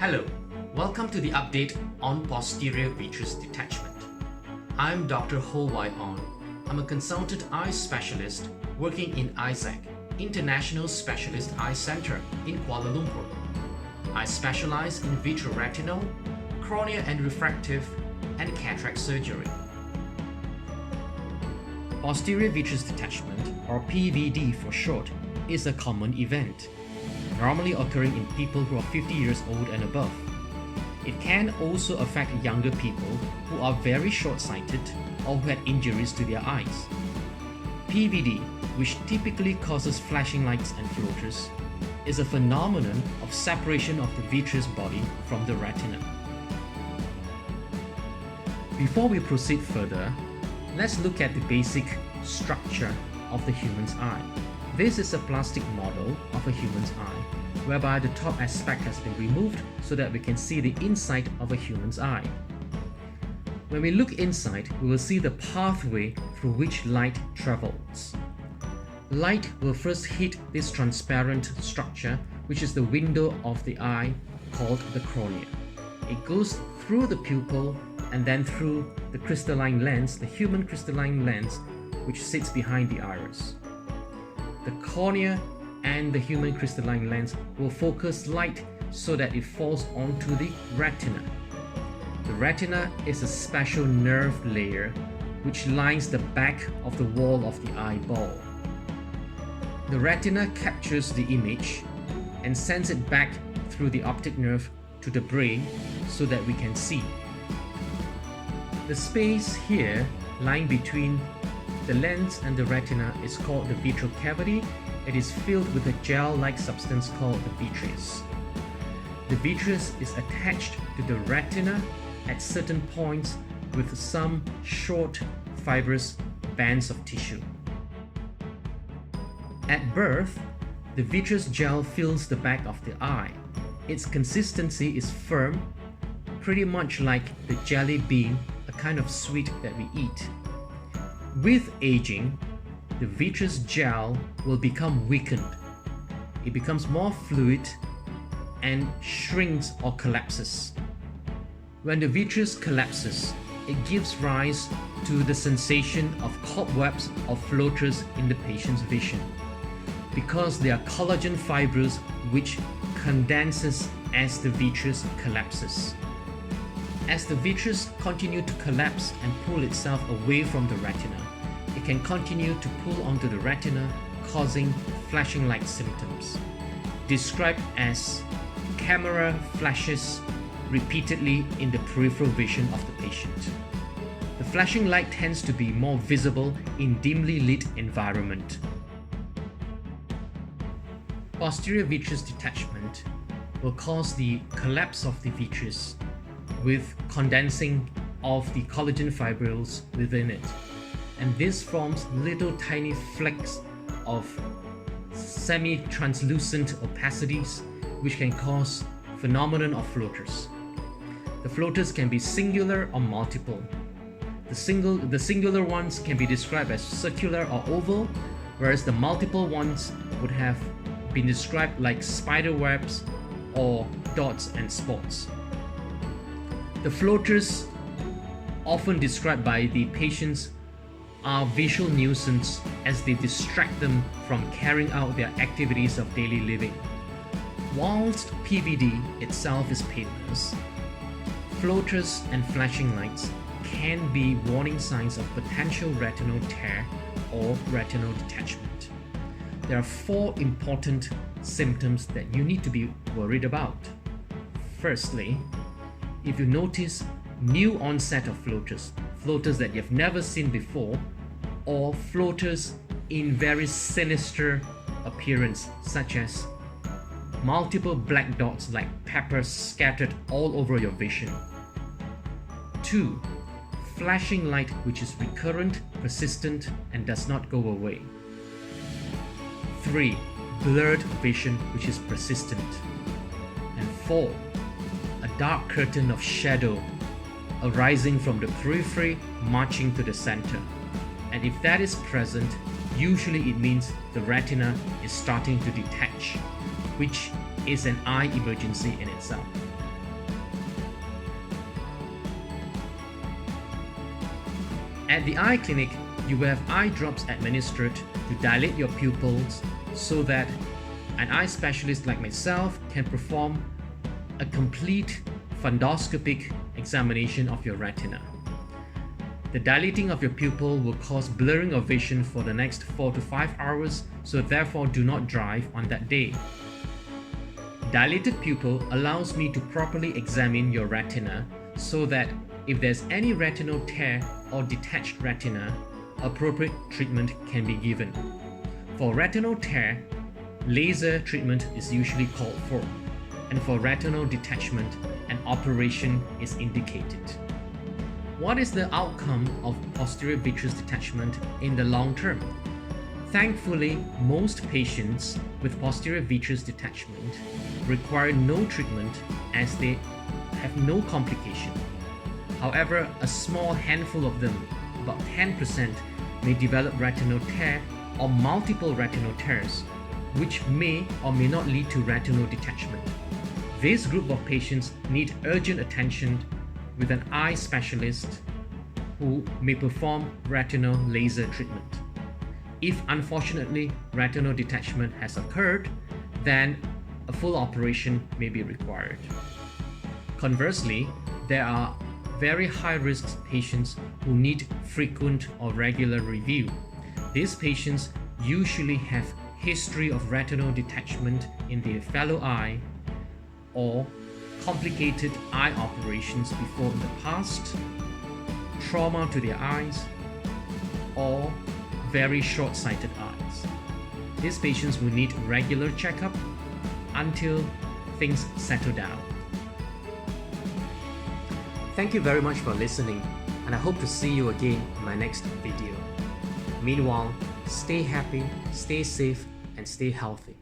Hello, welcome to the update on posterior vitreous detachment. I'm Dr. Whye. I'm a consultant eye specialist working in ISAC, International Specialist Eye Center in Kuala Lumpur. I specialize in vitreoretinal, cornea and refractive, and cataract surgery. Posterior vitreous detachment, or PVD for short, is a common event, normally occurring in people who are 50 years old and above. It can also affect younger people who are very short-sighted or who had injuries to their eyes. PVD, which typically causes flashing lights and floaters, is a phenomenon of separation of the vitreous body from the retina. Before we proceed further, let's look at the basic structure of the human's eye. This is a plastic model of a human's eye, whereby the top aspect has been removed so that we can see the inside of a human's eye. When we look inside, we will see the pathway through which light travels. Light will first hit this transparent structure, which is the window of the eye called the cornea. It goes through the pupil and then through the crystalline lens, the human crystalline lens, which sits behind the iris. The cornea and the human crystalline lens will focus light so that it falls onto the retina. The retina is a special nerve layer which lines the back of the wall of the eyeball. The retina captures the image and sends it back through the optic nerve to the brain so that we can see. The space here lying between the lens and the retina is called the vitreal cavity. It is filled with a gel-like substance called the vitreous. The vitreous is attached to the retina at certain points with some short fibrous bands of tissue. At birth, the vitreous gel fills the back of the eye. Its consistency is firm, pretty much like the jelly bean, a kind of sweet that we eat. With aging, the vitreous gel will become weakened. It becomes more fluid and shrinks or collapses. When the vitreous collapses, it gives rise to the sensation of cobwebs or floaters in the patient's vision, because they are collagen fibers which condenses as the vitreous collapses. As the vitreous continues to collapse and pull itself away from the retina, it can continue to pull onto the retina, causing flashing light symptoms, described as camera flashes repeatedly in the peripheral vision of the patient. The flashing light tends to be more visible in dimly lit environment. Posterior vitreous detachment will cause the collapse of the vitreous with condensing of the collagen fibrils within it, and this forms little tiny flecks of semi-translucent opacities which can cause phenomenon of floaters. The floaters can be singular or multiple. The singular ones can be described as circular or oval, whereas the multiple ones would have been described like spider webs or dots and spots. The floaters, often described by the patients, are visual nuisance as they distract them from carrying out their activities of daily living. Whilst PVD itself is painless, floaters and flashing lights can be warning signs of potential retinal tear or retinal detachment. There are 4 important symptoms that you need to be worried about. Firstly, if you notice new onset of floaters that you've never seen before, or floaters in very sinister appearance, such as multiple black dots like peppers scattered all over your vision. 2. Flashing light which is recurrent, persistent, and does not go away. 3. Blurred vision which is persistent. And 4. A dark curtain of shadow arising from the periphery marching to the center. And if that is present, usually it means the retina is starting to detach, which is an eye emergency in itself. At the eye clinic, you will have eye drops administered to dilate your pupils so that an eye specialist like myself can perform a complete fundoscopic examination of your retina. The dilating of your pupil will cause blurring of vision for the next 4 to 5 hours, so therefore do not drive on that day. Dilated pupil allows me to properly examine your retina so that if there's any retinal tear or detached retina, appropriate treatment can be given. For retinal tear, laser treatment is usually called for, and for retinal detachment, an operation is indicated. What is the outcome of posterior vitreous detachment in the long term? Thankfully, most patients with posterior vitreous detachment require no treatment as they have no complication. However, a small handful of them, about 10%, may develop retinal tear or multiple retinal tears, which may or may not lead to retinal detachment. This group of patients need urgent attention with an eye specialist who may perform retinal laser treatment. If unfortunately retinal detachment has occurred, then a full operation may be required. Conversely, there are very high-risk patients who need frequent or regular review. These patients usually have history of retinal detachment in their fellow eye or complicated eye operations before in the past, trauma to their eyes, or very short-sighted eyes. These patients will need regular checkup until things settle down. Thank you very much for listening, and I hope to see you again in my next video. Meanwhile, stay happy, stay safe, and stay healthy.